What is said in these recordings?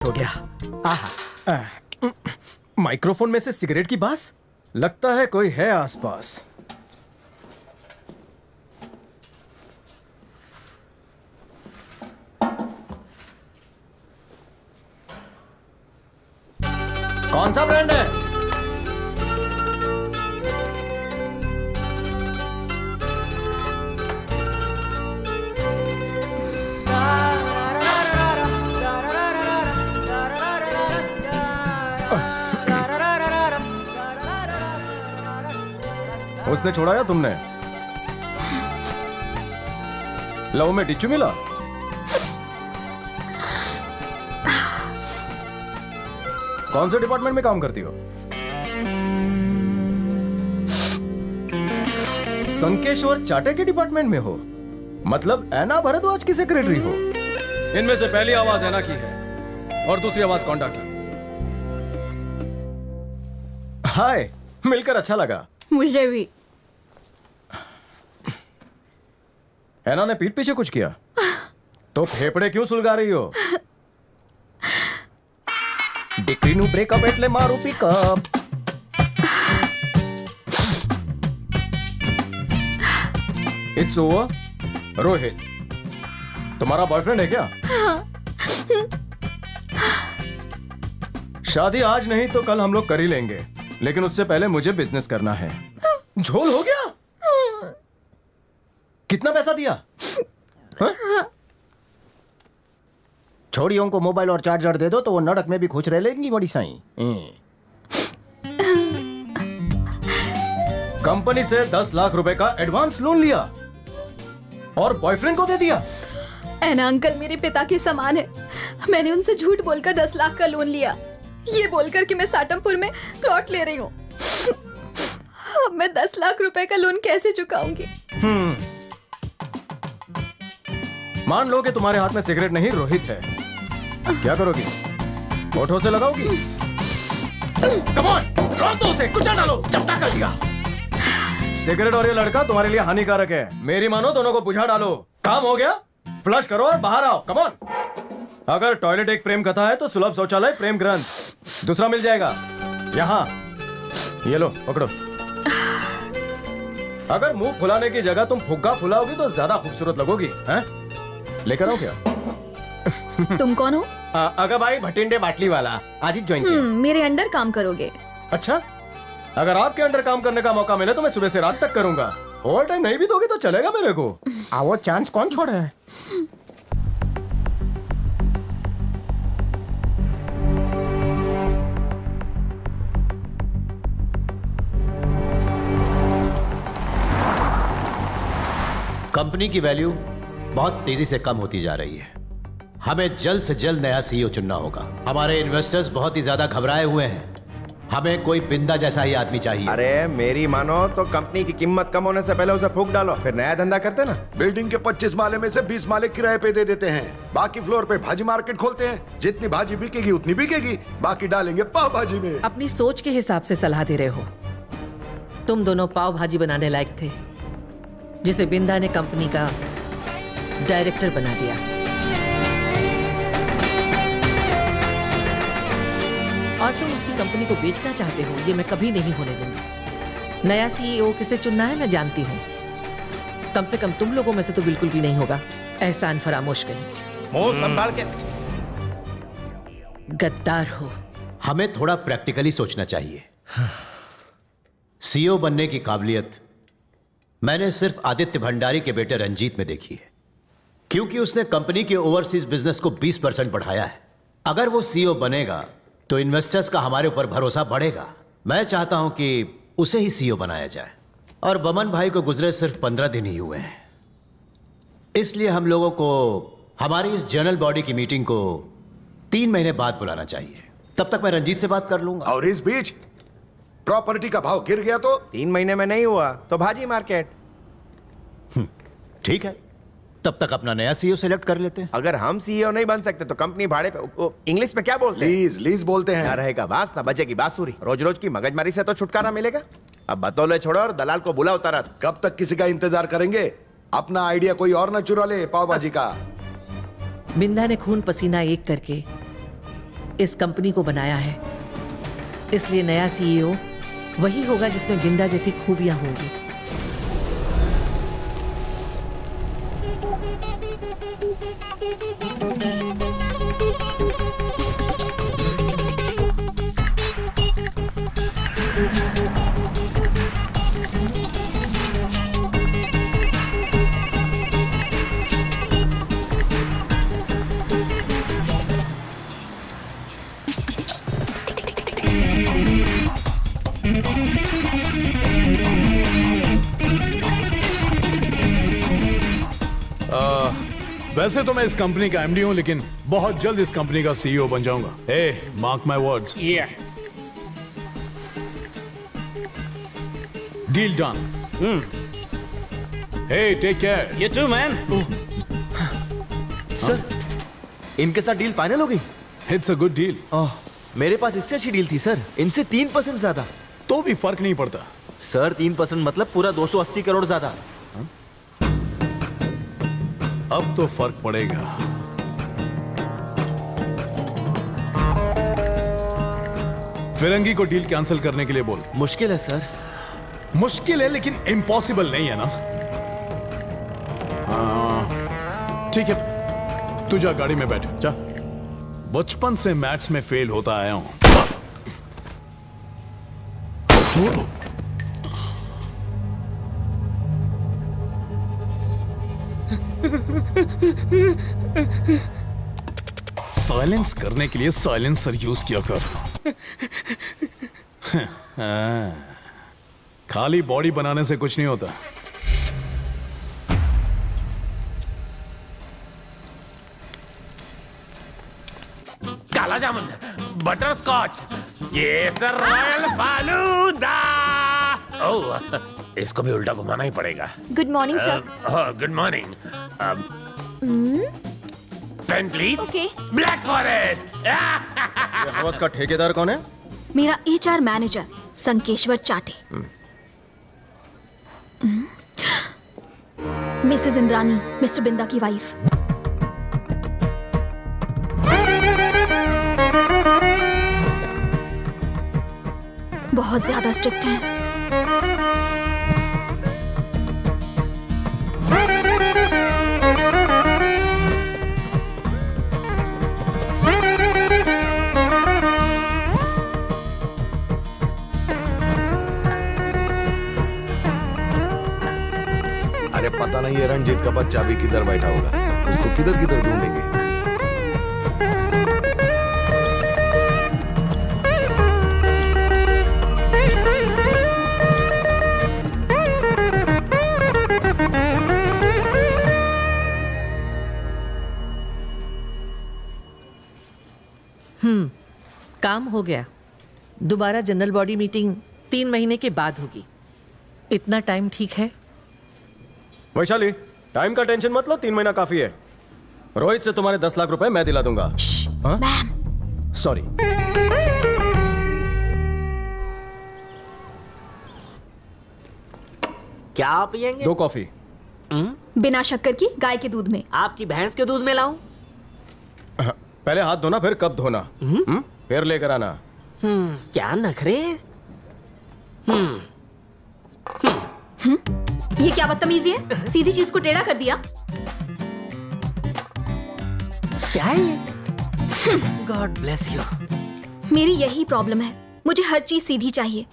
हो गया। माइक्रोफोन में से सिगरेट की बास, लगता है कोई है आसपास। कौन सा ब्रांड है? उसने छोड़ा या तुमने? लव में टिच्चू मिला? कौन से डिपार्टमेंट में काम करती हो? संकेश्वर चाटे के डिपार्टमेंट में हो? मतलब ऐना भरद्वाज की सेक्रेटरी हो? इनमें से पहली आवाज ऐना की है और दूसरी आवाज कौंडा की। हाय, मिलकर अच्छा लगा। मुझे भी। ऐना ने पीठ पीछे कुछ किया तो फेफड़े क्यों सुलगा रही हो? डिक्री नु ब्रेकअप एटले मारू पिकअप। It's over. रोहित तुम्हारा बॉयफ्रेंड है क्या? शादी आज नहीं तो कल हम लोग कर ही लेंगे, लेकिन उससे पहले मुझे बिजनेस करना है। झोल हो गया? कितना पैसा दिया? छोड़ियों को मोबाइल और चार्जर दे दो तो वो नड़क में भी खुश रह लेंगी बड़ी साई। कंपनी से 10 लाख रुपए का एडवांस लोन लिया और बॉयफ्रेंड को दे दिया। ऐना अंकल मेरे पिता के समान है। मैंने उनसे झूठ बोलकर 10 लाख का लोन लिया, ये बोलकर कि मैं साटमपुर में प्लॉट ले रही हूँ। अब मैं 10 लाख रुपए का लोन कैसे चुकाऊंगी? मान लो कि तुम्हारे हाथ में सिगरेट नहीं रोहित है, क्या करोगी? होठों से लगाओगी? कम ऑन, रोक दो उसे, कुचल डालो, चपटा कर दिया। सिगरेट और ये लड़का तुम्हारे लिए हानिकारक है। मेरी मानो, दोनों को बुझा डालो। काम हो गया? फ्लश करो और बाहर आओ। Come on. अगर टॉयलेट एक प्रेम कथा है तो सुलभ शौचालय प्रेम ग्रंथ दूसरा मिल जाएगा यहाँ। ये लो पकड़ो। अगर मुंह फुलाने की जगह तुम फुग्गा फुलाओगी तो ज्यादा खूबसूरत लगोगी। हैं? लेकर आओ क्या? तुम कौन हो? अगर भाई भटिंडे बाटली वाला, आज ही ज्वाइन किया। मेरे अंडर काम करोगे? अच्छा, अगर आपके अंडर काम करने का मौका मिले तो मैं सुबह से रात तक करूंगा। ओवर टाइम नहीं भी दोगे तो चलेगा मेरे को। वो चांस कौन छोड़ा है? कंपनी की वैल्यू बहुत तेजी से कम होती जा रही है। हमें जल्द से जल्द नया सीईओ चुनना होगा। हमारे इन्वेस्टर्स बहुत ही ज्यादा घबराए हुए हैं। हमें कोई बिंदा जैसा ही आदमी चाहिए। अरे मेरी मानो तो कंपनी की कीमत कम होने से पहले उसे फूंक डालो, फिर नया धंधा करते ना। बिल्डिंग के 25 माले में से 20 माले किराए पे दे देते हैं, बाकी फ्लोर पे भाजी मार्केट खोलते हैं। जितनी भाजी बिकेगी उतनी बिकेगी, बाकी डालेंगे पाव भाजी में। अपनी सोच के हिसाब से सलाह दे रहे हो। तुम दोनों पाव भाजी बनाने लायक थे, जिसे बिंदा ने कंपनी का डायरेक्टर बना दिया। और तुम उसकी कंपनी को बेचना चाहते हो, ये मैं कभी नहीं होने दूंगी। नया सीईओ किसे चुनना है मैं जानती हूँ। कम से कम तुम लोगों में से तो बिल्कुल भी नहीं होगा। एहसान फरामोश कहेंगे। मुंह संभाल के। गद्दार हो। हमें थोड़ा प्रैक्टिकली सोचना चाहिए। सीईओ बनने की काबिलियत मैंने सिर्फ आदित्य भंडारी के बेटे रंजीत में देखी है, क्योंकि उसने कंपनी के ओवरसीज बिजनेस को 20% बढ़ाया है। अगर वो सीईओ बनेगा तो इन्वेस्टर्स का हमारे ऊपर भरोसा बढ़ेगा। मैं चाहता हूं कि उसे ही सीईओ बनाया जाए। और बमन भाई को गुजरे सिर्फ 15 दिन ही हुए हैं, इसलिए हम लोगों को हमारी इस जनरल बॉडी की मीटिंग को 3 महीने बाद बुलाना चाहिए। तब तक मैं रंजीत से बात कर लूंगा। और इस बीच प्रॉपर्टी का भाव गिर गया तो 3 महीने में नहीं हुआ तो भाजी मार्केट। ठीक है, तब तक अपना नया सीईओ सेलेक्ट कर लेते हैं। अगर हम सीईओ नहीं बन सकते तो कंपनी भाड़े पे, इंग्लिश में क्या बोलते हैं? लीज लीज बोलते ना हैं। रहेगा बांस ना बजेगी बांसुरी। रोज रोज की मगजमारी से तो छुटकारा मिलेगा। अब बतौले छोड़ो और दलाल को बुलाओ तुरंत। कब तक किसी का इंतजार करेंगे? अपना आइडिया कोई और न चुरा ले पाव भाजी का। बिंदा ने खून पसीना एक करके इस कंपनी को बनाया है, इसलिए नया सीईओ वही होगा जिसमें बिंदा जैसी खूबियां होंगी। वैसे तो मैं इस कंपनी का एमडी हूं, लेकिन बहुत जल्द इस कंपनी का सीईओ बन जाऊंगा। ए, mark my words. Deal done. Hey, take care. ये टू मैन। सर, इनके साथ डील फाइनल हो गई। It's a good deal. मेरे पास इससे अच्छी डील थी सर, इनसे 3% ज्यादा। तो भी फर्क नहीं पड़ता। सर 3% मतलब पूरा 280 करोड़ ज्यादा। अब तो फर्क पड़ेगा। फिरंगी को डील कैंसिल करने के लिए बोल। मुश्किल है सर। मुश्किल है लेकिन इम्पॉसिबल नहीं है ना। हाँ, ठीक है, तू जा गाड़ी में बैठ जा। बचपन से मैथ्स में फेल होता आया हूं। साइलेंस करने के लिए साइलेंसर यूज किया कर। खाली बॉडी बनाने से कुछ नहीं होता। Kala jamun, butterscotch, kesar royal falooda. Oh, इसको भी उल्टा घुमाना ही पड़ेगा। Good morning sir. Good morning. Pen please. Okay. Black forest. ये हवस का ठेकेदार कौन है? मेरा HR मैनेजर संकेश्वर चाटे। मिसेस इंद्रानी, मिस्टर बिंदा की वाइफ। बहुत ज्यादा स्ट्रिक्ट हैं। अरे पता नहीं ये रणजीत का बच्चा भी किधर बैठा होगा, उसको किधर किधर ढूंढेंगे। काम हो गया। दोबारा जनरल बॉडी मीटिंग 3 महीने के बाद होगी। इतना टाइम ठीक है? वैशाली, टाइम का टेंशन मत लो, 3 महीना काफी है। रोहित से तुम्हारे 10 लाख रुपए मैं दिला दूंगा। Ma'am, sorry. क्या पियेंगे? 2 कॉफी। बिना शक्कर की, गाय के दूध में। आपकी भैंस के दूध में लाऊं? पहले हाथ धोना, फिर कब धोना। फिर लेकर आना। क्या नखरे। ये क्या बदतमीजी है? सीधी चीज को टेढ़ा कर दिया। क्या है ये? God bless you. मेरी यही प्रॉब्लम है, मुझे हर चीज सीधी चाहिए,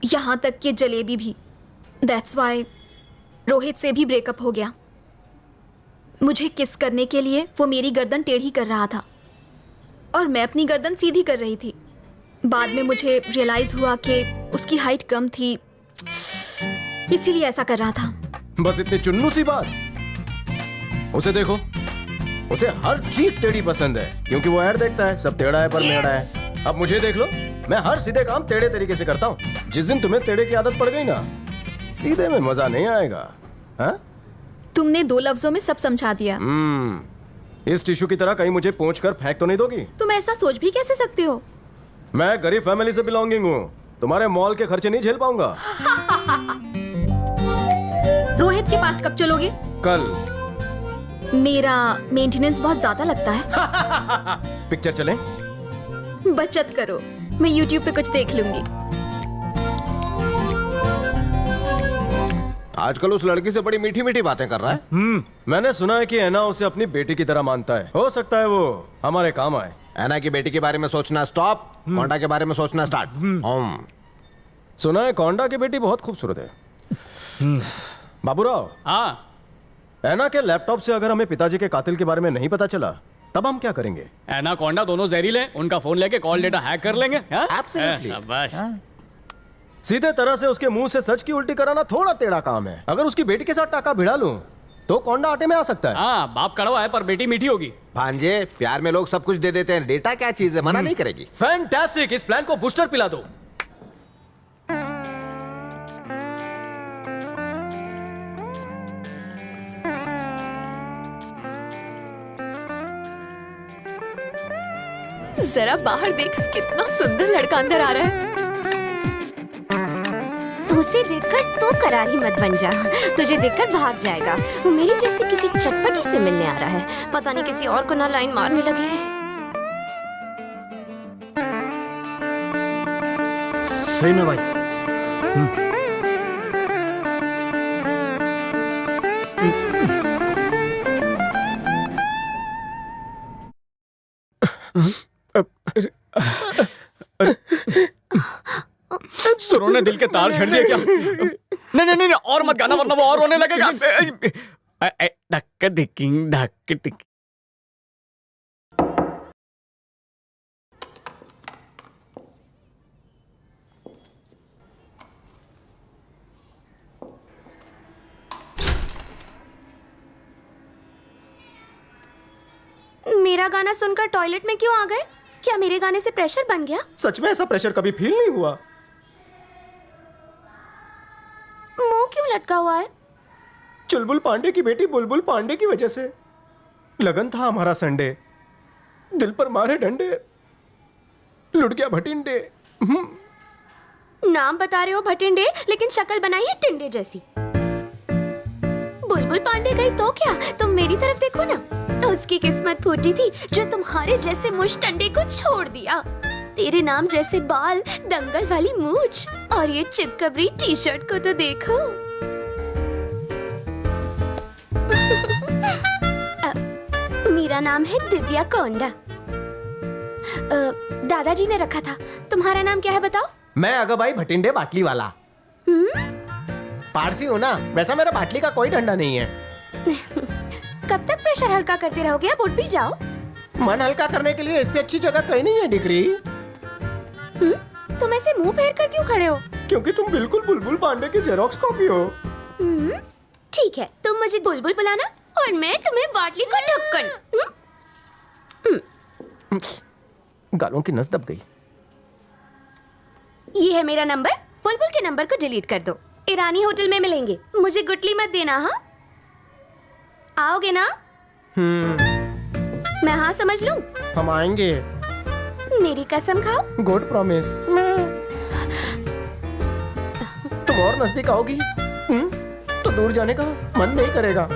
यहाँ तक कि जलेबी भी। दैट्स वाई रोहित से भी ब्रेकअप हो गया। मुझे किस करने के लिए वो मेरी गर्दन टेढ़ी कर रहा था और मैं अपनी गर्दन सीधी कर रही थी। बाद में मुझे रियलाइज हुआ कि उसकी हाइट कम थी, इसीलिए ऐसा कर रहा था। बस इतनी चुन्नू सी बात। उसे देखो, उसे हर चीज टेढ़ी पसंद है, क्योंकि वो ऐड देखता है, सब टेढ़ा है पर मेढ़ा है। अब मुझे देख लो, मैं हर सीधे काम टेढ़े तरीके से करता हूँ। जिस दिन तुम्हें टेढ़े की आदत पड़ गई ना, सीधे में मजा नहीं आएगा। हाँ? तुमने 2 लफ्जों में सब समझा दिया। इस टिश्यू की तरह कहीं मुझे पोंछ कर फेंक तो नहीं दोगी? तुम ऐसा सोच भी कैसे सकते हो? मैं गरीब फैमिली से बिलोंगिंग हूँ, तुम्हारे मॉल के खर्चे नहीं झेल पाऊंगा। रोहित के पास कब चलोगे? कल। मेरा मेंटेनेंस बहुत ज्यादा लगता है। पिक्चर चलें? बचत करो, मैं YouTube पे कुछ देख लूंगी। आजकल उस लड़की से बड़ी मीठी मीठी बातें कर रहा है। मैंने सुना है कि ऐना उसे अपनी बेटी की तरह मानता है। हो सकता है वो हमारे काम आए। ऐना की बेटी के बारे में सोचना स्टॉप, कोंडा के बारे में सोचना स्टार्ट। सुना है कोंडा की बेटी बहुत खूबसूरत है। बाबूराव, हाँ, ऐना के लैपटॉप से अगर हमें पिताजी के कातिल के बारे में नहीं पता चला तब हम क्या करेंगे? एनाकोंडा दोनों जहरीले, उनका फोन लेके कॉल डेटा हैक कर लेंगे। हाँ? Absolutely. शाबाश। सीधे तरह से उसके मुंह से सच की उल्टी कराना थोड़ा टेढ़ा काम है। अगर उसकी बेटी के साथ टाका भिड़ा लूं तो कोंडा आटे में आ सकता है। हाँ, बाप कड़वा है पर बेटी मीठी होगी। भांजे, प्यार में लोग सब कुछ दे देते हैं, डेटा क्या चीज है, मना नहीं करेगी। फैंटास्टिक, इस प्लान को बूस्टर पिला दो। जरा बाहर देख, कितना सुंदर लड़का अंदर आ रहा है। उसे देखकर तू करारी मत बन जा, तुझे देखकर भाग जाएगा। वो मेरी जैसी किसी चटपटी से मिलने आ रहा है, पता नहीं किसी और को ना लाइन मारने लगे। सही में भाई। सुरों ने दिल के तार छेड़ दिए क्या? नहीं नहीं नहीं, और मत गाना वरना वो और रोने लगेगा। धक्का धिकिंग धक्के धिक। मेरा गाना सुनकर टॉयलेट में क्यों आ गए? क्या मेरे गाने से प्रेशर बन गया? सच में ऐसा प्रेशर कभी फील नहीं हुआ। मुंह क्यों लटका हुआ है? चुलबुल पांडे की बेटी बुलबुल पांडे की वजह से। लगन था हमारा संडे, दिल पर मारे डंडे, लुट गया भटिंडे। नाम बता रहे हो भटिंडे, लेकिन शक्ल बनाई है टिंडे जैसी। बुलबुल पांडे गई तो क्या, तुम मेरी तरफ देखो ना। उसकी किस्मत फूटी थी जो तुम्हारे जैसे मुश्तंडे को छोड़ दिया। तेरे नाम जैसे बाल, दंगल वाली मूंछ और ये चितकबरी टी शर्ट को तो देखो। मेरा नाम है दिव्या कोंडा। दादाजी ने रखा था। तुम्हारा नाम क्या है बताओ? मैं अगबाई भटिंडे बाटली वाला। पारसी हूँ ना, वैसा मेरा बाटली का कोई डंडा नहीं है। कब तक प्रेशर हल्का करते रहोगे? अब उठ भी जाओ। मन हल्का करने के लिए इससे अच्छी जगह कहीं नहीं है डिग्री। तुम ऐसे मुंह फेर कर क्यों खड़े हो? क्योंकि तुम बिल्कुल बुलबुल पांडे की जेरोक्स कॉपी हो। ठीक है, तुम मुझे बुलबुल बुलाना और मैं तुम्हें बाटली को ढक्कन। गालों की नस दब गई। ये है मेरा नंबर। बुलबुल के नंबर को डिलीट कर दो। ईरानी होटल में मिलेंगे। मुझे गुटली मत देना। हाँ, आओगे ना? मैं हाँ समझ लूं? हम आएंगे। मेरी कसम खाओ। Good promise. तुम और नजदीक आओगी तो दूर जाने का मन नहीं करेगा।